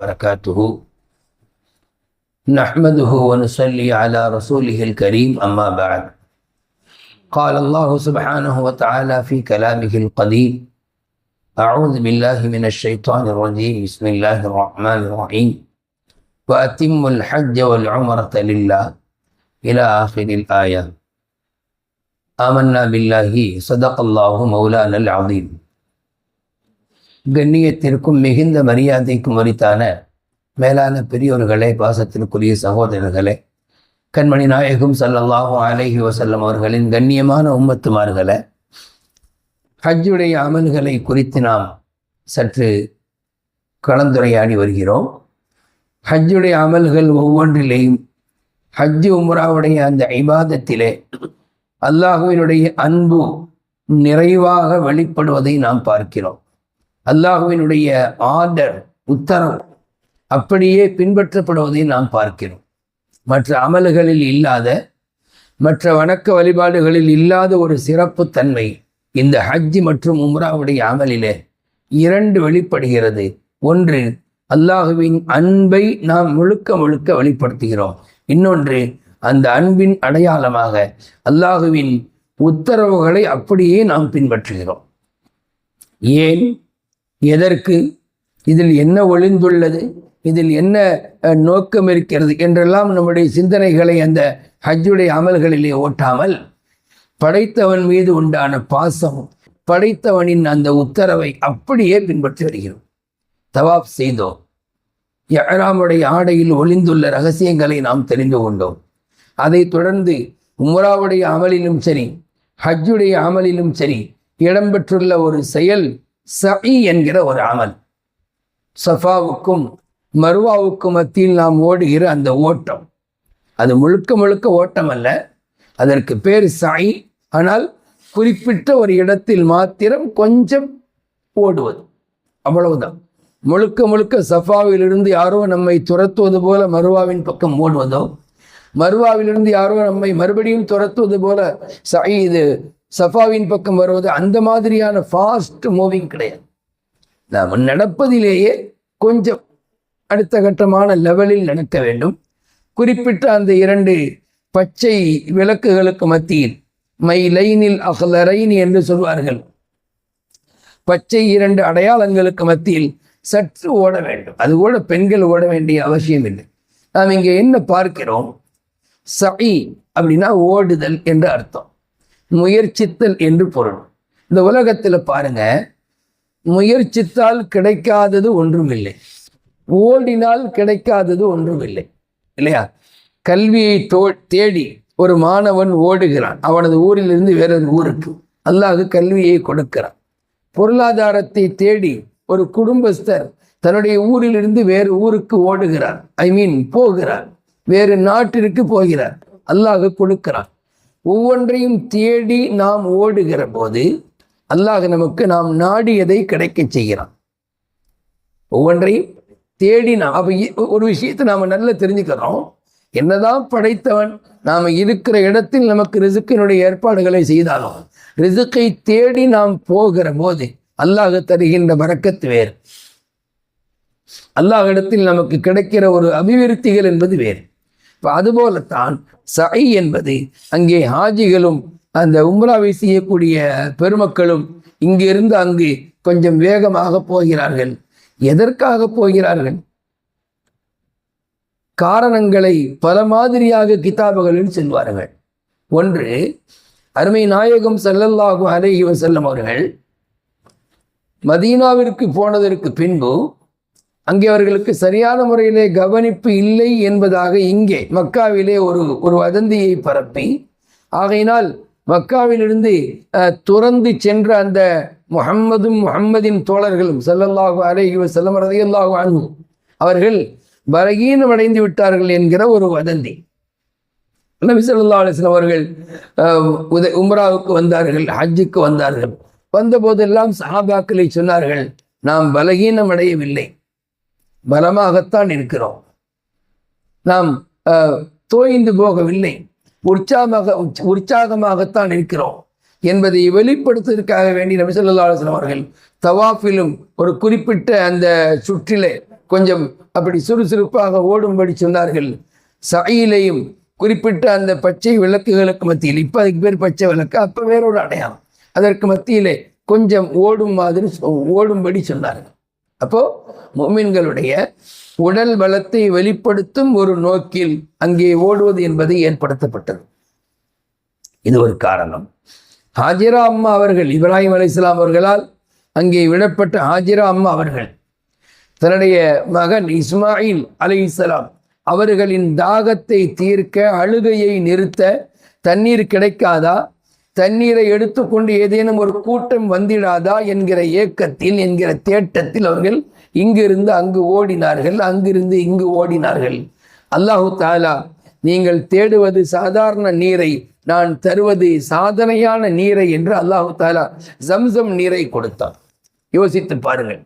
وبركاته نحمده ونصلي على رسوله الكريم أما بعد قال الله سبحانه وتعالى في كلامه القديم أعوذ بالله من الشيطان الرجيم بسم الله الرحمن الرحيم وأتموا الحج والعمرة لله إلى آخر الآية آمنا بالله صدق الله مولانا العظيم. கண்ணியத்திற்கும் மிகுந்த மரியாதைக்கும் உரித்தான மேலான பெரியோர்களே, பாசத்திற்குரிய சகோதரர்களே, கண்மணி நாயகம் ஸல்லல்லாஹு அலைஹி வஸல்லம் அவர்களின் கண்ணியமான உம்மத்துமார்களே, ஹஜ்ஜுடைய அமல்களை குறித்து நாம் சற்று கலந்துரையாடி வருகிறோம். ஹஜ்ஜுடைய அமல்கள் ஒவ்வொன்றிலேயும் ஹஜ்ஜு உம்ராவுடைய அந்த இபாதத்திலே அல்லாஹுவினுடைய அன்பு நிறைவாக வெளிப்படுவதை நாம் பார்க்கிறோம். அல்லாஹுவினுடைய ஆர்டர், உத்தரவு அப்படியே பின்பற்றப்படுவதை நாம் பார்க்கிறோம். மற்ற அமல்களில் இல்லாத, மற்ற வணக்க வழிபாடுகளில் இல்லாத ஒரு சிறப்பு தன்மை இந்த ஹஜ் மற்றும் உம்ராவுடைய அமலிலே இரண்டு வெளிப்படுகிறது. ஒன்று, அல்லாஹுவின் அன்பை நாம் முழுக்க முழுக்க வெளிப்படுத்துகிறோம். இன்னொன்று, அந்த அன்பின் அடையாளமாக அல்லாஹுவின் உத்தரவுகளை அப்படியே நாம் பின்பற்றுகிறோம். ஏன், எதற்கு, இதில் என்ன ஒளிந்துள்ளது, இதில் என்ன நோக்கம் இருக்கிறது என்றெல்லாம் நம்முடைய சிந்தனைகளை அந்த ஹஜ்ஜுடைய அமல்களிலே ஓட்டாமல் படைத்தவன் மீது உண்டான பாசம், படைத்தவனின் அந்த உத்தரவை அப்படியே பின்பற்றி வருகிறோம். தவாப் செய்தோம், இஹ்ராமுடைய ஆடையில் ஒளிந்துள்ள ரகசியங்களை நாம் தெரிந்து கொண்டோம். அதைத் தொடர்ந்து உம்ராவுடைய அமலிலும் சரி, ஹஜ்ஜுடைய அமலிலும் சரி இடம்பெற்றுள்ள ஒரு செயல் சஇ என்கிற ஒரு அமல். சஃபாவுக்கும் மர்வாவுக்கும் மத்தியில் நாம் ஓடுகிற அந்த ஓட்டம், அது முழுக்க முழுக்க ஓட்டம் அல்ல, அதற்கு பேர் சஇ. ஆனால் குறிப்பிட்ட ஒரு இடத்தில் மாத்திரம் கொஞ்சம் ஓடுவது, அவ்வளவுதான். முழுக்க முழுக்க சஃபாவிலிருந்து யாரோ நம்மை துரத்துவது போல மர்வாவின் பக்கம் ஓடுவதோ, மர்வாவிலிருந்து யாரோ நம்மை மறுபடியும் துரத்துவது போல இது சஃபாவின் பக்கம் வருவது, அந்த மாதிரியான ஃபாஸ்ட் மூவிங் கிடையாது. நாம் நடப்பதிலேயே கொஞ்சம் அடுத்த கட்டமான லெவலில் நடக்க வேண்டும். குறிப்பிட்ட அந்த இரண்டு பச்சை விளக்குகளுக்கு மத்தியில், மை லைனில் அஹ்லரைன் என்று சொல்வார்கள், பச்சை இரண்டு அடையாளங்களுக்கு மத்தியில் சற்று ஓட வேண்டும். அது கூட பெண்கள் ஓட வேண்டிய அவசியம் இல்லை. நாம் இங்கே என்ன பார்க்கிறோம்? சஇ அப்படின்னா ஓடுதல் என்று அர்த்தம், முயற்சித்தல் என்று பொருள். இந்த உலகத்தில் பாருங்க, முயற்சித்தால் கிடைக்காதது ஒன்றும் இல்லை, ஓடினால் கிடைக்காதது ஒன்றும் இல்லை, இல்லையா? கல்வியை தேடி ஒரு மாணவன் ஓடுகிறான், அவனது ஊரிலிருந்து வேறொரு ஊருக்கு அல்லாஹ் கல்வியை கொடுக்கிறான். பொருளாதாரத்தை தேடி ஒரு குடும்பஸ்தர் தன்னுடைய ஊரிலிருந்து வேறு ஊருக்கு ஓடுகிறார், போகிறார், வேறு நாட்டிற்கு போகிறார், அல்லாஹ் கொடுக்கிறான். ஒவ்வொன்றையும் தேடி நாம் ஓடுகிற போது அல்லாஹ் நமக்கு நாம் நாடியதை கிடைக்க செய்கிறான். ஒவ்வொன்றையும் தேடி நாம் ஒரு விஷயத்தை நாம் நல்லா தெரிஞ்சுக்கிறோம். என்னதான் படைத்தவன் நாம் இருக்கிற இடத்தில் நமக்கு ரிசுக்கினுடைய ஏற்பாடுகளை செய்தாலும், ரிசுக்கை தேடி நாம் போகிற போது அல்லாஹ் தருகின்ற பரக்கத்து வேறு, அல்லாஹ் இடத்தில் நமக்கு கிடைக்கிற ஒரு அபிவிருத்திகள் என்பது வேறு. இப்போ அதுபோலத்தான் சஇ என்பது, அங்கே ஹாஜிகளும் அந்த உம்ராவை செய்யக்கூடிய பெருமக்களும் இங்கிருந்து அங்கு கொஞ்சம் வேகமாக போகிறார்கள். எதற்காக போகிறார்கள்? காரணங்களை பல மாதிரியாக கிதாபுகளில் சொல்வார்கள். ஒன்று, அருமை நாயகம் ஸல்லல்லாஹு அலைஹி வஸல்லம் அவர்கள் மதீனாவிற்கு போனதற்கு பின்பு அங்கே அவர்களுக்கு சரியான முறையிலே கவனிப்பு இல்லை என்பதாக இங்கே மக்காவிலே ஒரு வதந்தியை பரப்பி, ஆகையினால் மக்காவிலிருந்து துறந்து சென்ற அந்த முஹம்மதின் தோழர்களும் ஸல்லல்லாஹு அலைஹி வஸல்லம் ரலியல்லாஹு அன்ஹு அவர்கள் பலகீனம் அடைந்து விட்டார்கள் என்கிற ஒரு வதந்தி. நபி ஸல்லல்லாஹு அலைஹி வஸல்லம் அவர்கள் உம்ராவுக்கு வந்தார்கள், ஹஜ்ஜுக்கு வந்தார்கள். வந்தபோதெல்லாம் சஹாபாக்களை சொன்னார்கள், நாம் பலகீனம் அடையவில்லை, பலமாகத்தான் இருக்கிறோம், நாம் தோய்ந்து போகவில்லை, உற்சாகமாகத்தான் இருக்கிறோம் என்பதை வெளிப்படுத்துவதற்காக வேண்டி நபி ஸல்லல்லாஹு அலைஹி வஸல்லம் அவர்கள் தவாஃபிலும் ஒரு குறிப்பிட்ட அந்த சுற்றிலே கொஞ்சம் அப்படி சுறுசுறுப்பாக ஓடும்படி சொன்னார்கள். சையிலையும் குறிப்பிட்ட அந்த பச்சை விளக்குகளுக்கு மத்தியில், இப்போ அதுக்கு பேர் பச்சை விளக்கு, அப்போ வேறொரு அடையாளம், அதற்கு மத்தியிலே கொஞ்சம் ஓடும்படி சொன்னார்கள். அப்போ முஃமின்களுடைய உடல் பலத்தை வெளிப்படுத்தும் ஒரு நோக்கில் அங்கே ஓடுவது என்பது ஏற்படுத்தப்பட்டது. இது ஒரு காரணம். ஹாஜிரா அம்மா அவர்கள், இப்ராஹிம் அலைஹிஸ்ஸலாம் அவர்களால் அங்கே விடப்பட்ட ஹாஜிரா அம்மா அவர்கள் தன்னுடைய மகன் இஸ்மாயில் அலைஹிஸ்ஸலாம் அவர்களின் தாகத்தை தீர்க்க, அழுகையை நிறுத்த தண்ணீர் கிடைக்காதா, தண்ணீரை எடுத்துக்கொண்டு ஏதேனும் ஒரு கூட்டம் வந்திடாதா என்கிற ஏக்கத்தில், என்கிற தேட்டத்தில் அவர்கள் இங்கிருந்து அங்கு ஓடினார்கள், அங்கிருந்து இங்கு ஓடினார்கள். அல்லாஹு தாலா, நீங்கள் தேடுவது சாதாரண நீரை, நான் தருவது சாதனையான நீரை என்று அல்லாஹு தாலா ஜம்சம் நீரை கொடுத்தார். யோசித்து பாருங்கள்.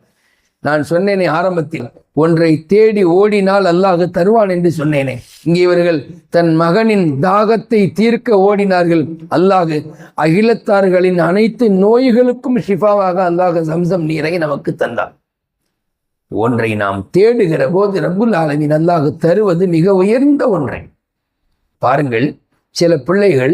நான் சொன்னேனே ஆரம்பத்தில், ஒன்றை தேடி ஓடினால் அல்லாஹ் தருவான் என்று சொன்னேனே. இங்கே இவர்கள் தன் மகனின் தாகத்தை தீர்க்க ஓடினார்கள். அல்லாஹ் அகிலத்தார்களின் அனைத்து நோய்களுக்கும் ஷிஃபாவாக அல்லாஹ் ஜம்சம் நீரை நமக்கு தந்தார். ஒன்றை நாம் தேடுகிற போது ரப்புல் ஆலமீன் அல்லாஹ் தருவது மிக உயர்ந்த ஒன்றை. பாருங்கள், சில பிள்ளைகள்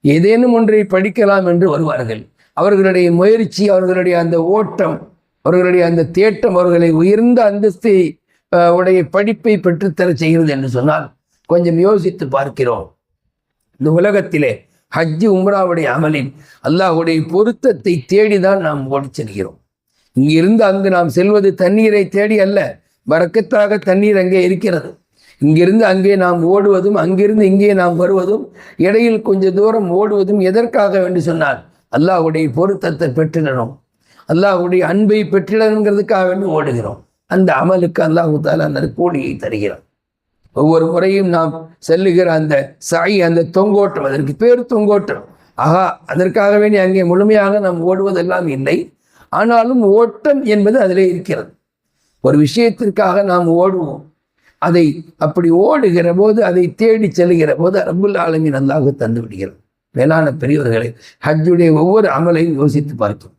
ஏதேனும் ஒன்றை படிக்கலாம் என்று வருவார்கள். அவர்களுடைய முயற்சி, அவர்களுடைய அந்த ஓட்டம், அவர்களுடைய அந்த தேட்டம் அவர்களை உயர்ந்த அந்தஸ்தை உடைய படிப்பை பெற்றுத்தர செய்கிறது என்று சொன்னால் கொஞ்சம் யோசித்து பார்க்கிறோம். இந்த உலகத்திலே ஹஜ்ஜு உம்ராவுடைய அமலில் அல்லாஹுடைய பொருத்தத்தை தேடிதான் நாம் ஓடி செல்கிறோம். இங்கிருந்து அங்கு நாம் செல்வது தண்ணீரை தேடி அல்ல, பரக்கத்தாக தண்ணீர் அங்கே இருக்கிறது. இங்கிருந்து அங்கே நாம் ஓடுவதும், அங்கிருந்து இங்கே நாம் வருவதும், இடையில் கொஞ்சம் தூரம் ஓடுவதும் எதற்காக என்று சொன்னால் அல்லாஹுடைய பொருத்தத்தை பெற்றிடணும், அல்லாஹுடைய அன்பை பெற்றிடணுங்கிறதுக்காக வேண்டி ஓடுகிறோம். அந்த அமலுக்கு அல்லாஹு தாலா அந்த கூலியை தருகிறான். ஒவ்வொரு முறையும் நாம் செல்லுகிற அந்த அந்த தொங்கோட்டம், அதற்கு பேர் தொங்கோட்டம். ஆகா, அதற்காக வேண்டி அங்கே முழுமையாக நாம் ஓடுவதெல்லாம் இல்லை, ஆனாலும் ஓட்டம் என்பது அதிலே இருக்கிறது. ஒரு விஷயத்திற்காக நாம் ஓடுவோம், அதை அப்படி ஓடுகிற போது, அதை தேடி செல்லுகிற போது ரப்புல் ஆலமீன் அல்லாஹ் தந்து விடுகிறது. மேலான பெரியவர்களை, ஹஜ்ஜுடைய ஒவ்வொரு அமலையும் யோசித்து பார்த்தோம்.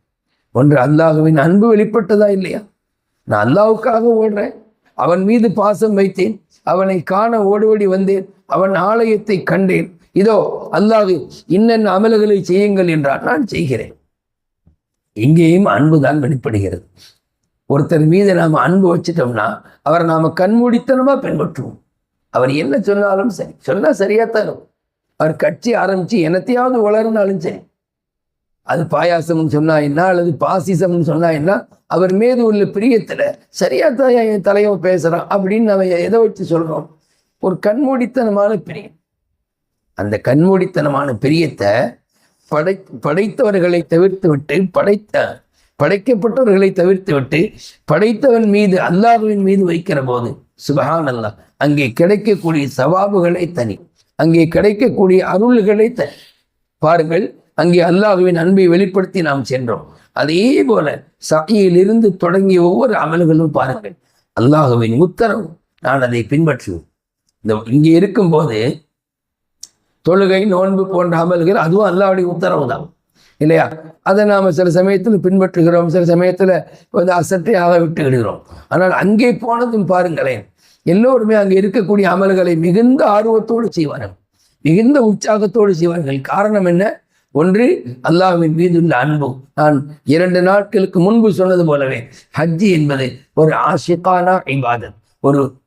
ஒன்று, அல்லாஹுவின் அன்பு வெளிப்பட்டதா இல்லையா? நான் அல்லாஹுக்காக ஓடுறேன், அவன் மீது பாசம் வைத்தேன், அவனை காண ஓடோடி வந்தேன், அவன் ஆலயத்தை கண்டேன், இதோ அல்லாஹ் இன்னென்ன அமல்களை செய்யுங்கள் என்றால் நான் செய்கிறேன். இங்கேயும் அன்புதான் வெளிப்படுகிறது. ஒருத்தர் மீது நாம் அன்பு வச்சிட்டோம்னா அவரை நாம் கண்மூடித்தனமா பின்பற்றுவோம். அவர் என்ன சொன்னாலும் சரி, சொன்னா சரியாத்தான் இருக்கும். அவர் கட்சி ஆரம்பிச்சு என்னத்தையாவது வளர்ந்தாலும் சரி, அது பாயாசம்னு சொன்னா என்ன, அல்லது பாசிசம்னு சொன்னா என்ன, அவர் மீது உள்ள பிரியத்துல சரியாத்தான் என் தலைவன் பேசுறான் அப்படின்னு நம்ம எதை வச்சு சொல்றோம்? ஒரு கண்மூடித்தனமான பிரியம். அந்த கண்மூடித்தனமான பிரியத்தை படைத்தவர்களை தவிர்த்து விட்டு, படைக்கப்பட்டவர்களை தவிர்த்து விட்டு படைத்தவன் மீது, அல்லாஹ்வின் மீது வைக்கிற போது சுபஹான் அல்லாஹ், அங்கே கிடைக்கக்கூடிய சவாபுகளை தனி, அங்கே கிடைக்கக்கூடிய அருள்களை தனி. பாருங்கள், அங்கே அல்லாஹ்வின் அன்பை வெளிப்படுத்தி நாம் சென்றோம். அதே போல சஹீலிருந்து தொடங்கிய ஒவ்வொரு அமல்களும் பாருங்கள், அல்லாஹ்வின் உத்தரவு, நான் அதை பின்பற்றுவேன். இங்கே இருக்கும்போது தொழுகை, நோன்பு போன்ற அமல்கள் அதுவும் அல்லாஹ்வுடைய உத்தரவு தான் இல்லையா? அதை நாம் சில சமயத்தில் பின்பற்றுகிறோம், சில சமயத்தில் வந்து அசட்டையாக விட்டு விடுகிறோம். ஆனால் அங்கே போனதும் பாருங்களேன், எல்லோருமே அங்கே இருக்கக்கூடிய அமல்களை மிகுந்த ஆர்வத்தோடு செய்வார்கள், மிகுந்த உற்சாகத்தோடு செய்வார்கள். காரணம் என்ன? ஒன்று, அல்லாஹ்வின் மீதுள்ள அன்பு. நான் 2 நாட்களுக்கு முன்பு சொன்னது போலவே, ஹஜ்ஜி என்பது ஒரு ஆஷிகானா இபாதத்,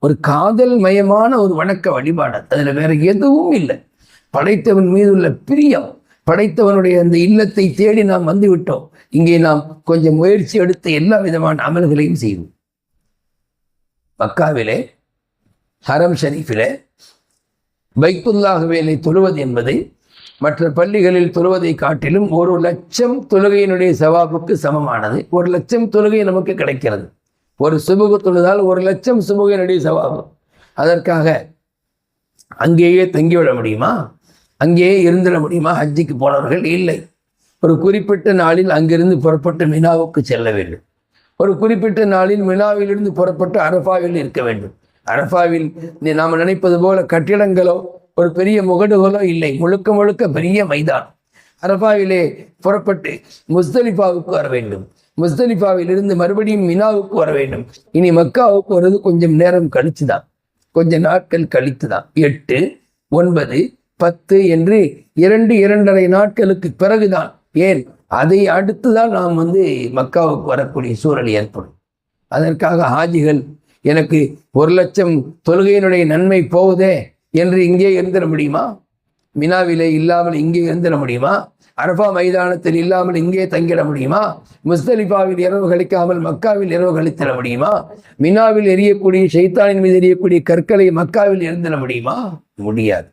ஒரு காதல் மயமான ஒரு வணக்க வழிபாடு. அதில் வேற எதுவும் இல்லை. படைத்தவன் மீதுள்ள பிரியம், படைத்தவனுடைய அந்த இல்லத்தை தேடி நாம் வந்து விட்டோம். இங்கே நாம் கொஞ்சம் முயற்சி எடுத்து எல்லா விதமான அமல்களையும் செய்வோம். மக்காவிலே, ஹரம் ஷரீஃபிலே பைத்துல்லாஹ்விலே தொழுவது என்பதை மற்ற பள்ளிகளில் தொழுவதை காட்டிலும் 1,00,000 தொழுகையினுடைய சவாபுக்கு சமமானது. 1,00,000 தொழுகை நமக்கு கிடைக்கிறது. ஒரு சுபுகு தொழுதால் 1,00,000 சுபுகையினுடைய சவாபு. அதற்காக அங்கேயே தங்கிவிட முடியுமா? அங்கேயே இருந்திட முடியுமா? ஹஜ்ஜிக்கு போனவர்கள் இல்லை. ஒரு குறிப்பிட்ட நாளில் அங்கிருந்து புறப்பட்டு மினாவுக்கு செல்ல வேண்டும். ஒரு குறிப்பிட்ட நாளில் மினாவிலிருந்து புறப்பட்டு அரஃபாவில் இருக்க வேண்டும். அரஃபாவில் நாம் நினைப்பது போல கட்டிடங்களோ ஒரு பெரிய முகடுகளோ இல்லை. முழுக்க முழுக்க பெரிய மைதானம். அரஃபாவிலே புறப்பட்டு முஸ்தலிஃபாவுக்கு வர வேண்டும். முஸ்தலிஃபாவிலிருந்து மறுபடியும் மினாவுக்கு வர வேண்டும். இனி மக்காவுக்கு வர்றது கொஞ்சம் நேரம் கழித்து தான், கொஞ்ச நாட்கள் கழித்து தான். 8, 9, 10 என்று 2-2.5 நாட்களுக்கு பிறகுதான். ஏன், அதை அடுத்துதான் நாம் மக்காவுக்கு வரக்கூடிய சூழல் ஏற்படும். அதற்காக ஹாஜிகள் எனக்கு 1,00,000 தொழுகையினுடைய நன்மை போகுதே என்று இங்கே இருந்திட முடியுமா? மினாவிலே இல்லாமல் இங்கே இருந்திட முடியுமா? அரஃபா மைதானத்தில் இல்லாமல் இங்கே தங்கிட முடியுமா? முஸ்தலிஃபாவில் இரவு கழிக்காமல் மக்காவில் இரவு கழித்திட முடியுமா? மினாவில் எரியக்கூடிய ஷைத்தானின் மீது எரியக்கூடிய கற்களை மக்காவில் இருந்திட முடியுமா? முடியாது.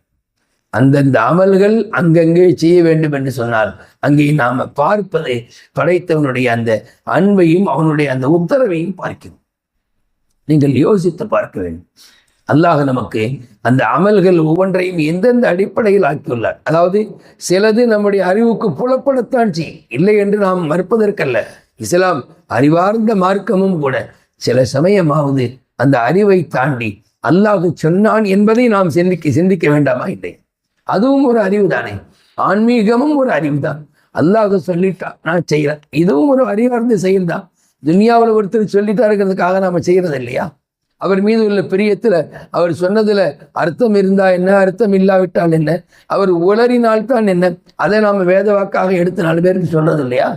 அந்தந்த அமல்கள் அங்கங்கே செய்ய வேண்டும் என்று சொன்னால் அங்கே நாம் பார்ப்பதை படைத்தவனுடைய அந்த அன்பையும் அவனுடைய அந்த உத்தரவையும் பார்க்கணும். நீங்கள் யோசித்து பார்க்க வேண்டும். அல்லாஹ் நமக்கு அந்த அமல்கள் ஒவ்வொன்றையும் எந்தெந்த அடிப்படையில் ஆக்கியுள்ளார். அதாவது சிலது நம்முடைய அறிவுக்கு புலப்படத்தான் செய்யும், இல்லை என்று நாம் மறுப்பதற்கல்ல. இஸ்லாம் அறிவார்ந்த மார்க்கமும் கூட சில சமயமாவது அந்த அறிவை தாண்டி அல்லாஹ் சொன்னான் என்பதை நாம் சிந்திக்க வேண்டாமா? இல்லை, அதுவும் ஒரு அறிவு தானே. ஆன்மீகமும் ஒரு அறிவு தான். அல்லாஹ் சொல்லிட்டா நான் செய்கிறேன், இதுவும் ஒரு அறிவார்ந்த செயல் தான். துனியாவில் ஒருத்தர் சொல்லிட்டா இருக்கிறதுக்காக நாம செய்யறது இல்லையா? அவர் மீது உள்ள பிரியத்துல அவர் சொன்னதுல அர்த்தம் இருந்தா என்ன, அர்த்தம் இல்லாவிட்டால் என்ன, அவர் உளறினால்தான் என்ன, அதை நாம வேத வாக்காக எடுத்து 4 பேருக்கு சொல்றது இல்லையா?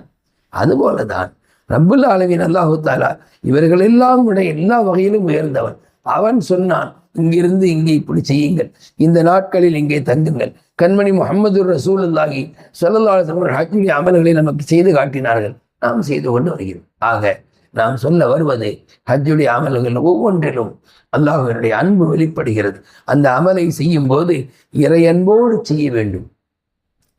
அதுபோலதான் ரப்புல் ஆலமீன் அல்லாஹு தஆலா இவர்கள் எல்லாம் விட எல்லா வகையிலும் உயர்ந்தவன். அவன் சொன்னான், இங்கிருந்து இங்கே இப்படி செய்யுங்கள், இந்த நாட்களில் இங்கே தங்குங்கள். கண்மணி முஹம்மது ரசூலுல்லாஹி ஸல்லல்லாஹு அலைஹி வஸல்லம் ஹஜ்ஜுடைய அமல்களை நமக்கு செய்து காட்டினார்கள், நாம் செய்து கொண்டு வருகிறோம். ஆக நாம் சொல்ல வருவது, ஹஜ்ஜுடைய அமல்கள் ஒவ்வொன்றிலும் அல்லாஹ்வினுடைய அன்பு வெளிப்படுகிறது. அந்த அமலை செய்யும் போது இறை அன்போடு செய்ய வேண்டும்.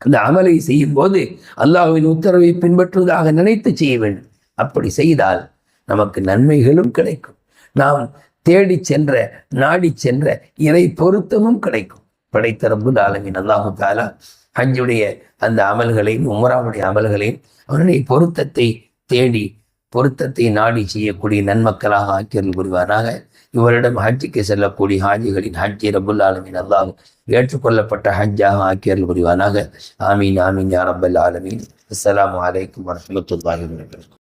அந்த அமலை செய்யும் போது அல்லாஹ்வின் உத்தரவை பின்பற்றுவதாக நினைத்து செய்ய வேண்டும். அப்படி செய்தால் நமக்கு நன்மைகளும் கிடைக்கும், நாம் தேடி சென்ற நாடி சென்ற இறை பொருத்தமும் கிடைக்கும். படைத்த ரப்புல் ஆலமீன் அல்லாஹு தஆலா ஹஜ்ஜுடைய அந்த அமல்களையும் உம்ராவுடைய அமல்களையும் அவனுடைய பொருத்தத்தை தேடி பொருத்தத்தை நாடி செய்யக்கூடிய நன்மக்களாக ஆக்கியர்கள் புரிவாராக. இவரிடம் ஹஜ்ஜுக்கு செல்லக்கூடிய ஹாஜிகளின் ஹஜ்ஜை ரப்புல் ஆலமீன் அல்லாஹ் ஏற்றுக்கொள்ளப்பட்ட ஹஜ்ஜாக ஆக்கியர்கள் புரிவாராக. ஆமீன் ஆமீன் யா ரப்பல் ஆலமீன். அஸ்ஸலாமு அலைக்கும் வரஹ்மத்துல்லாஹி வபரகாத்துஹு.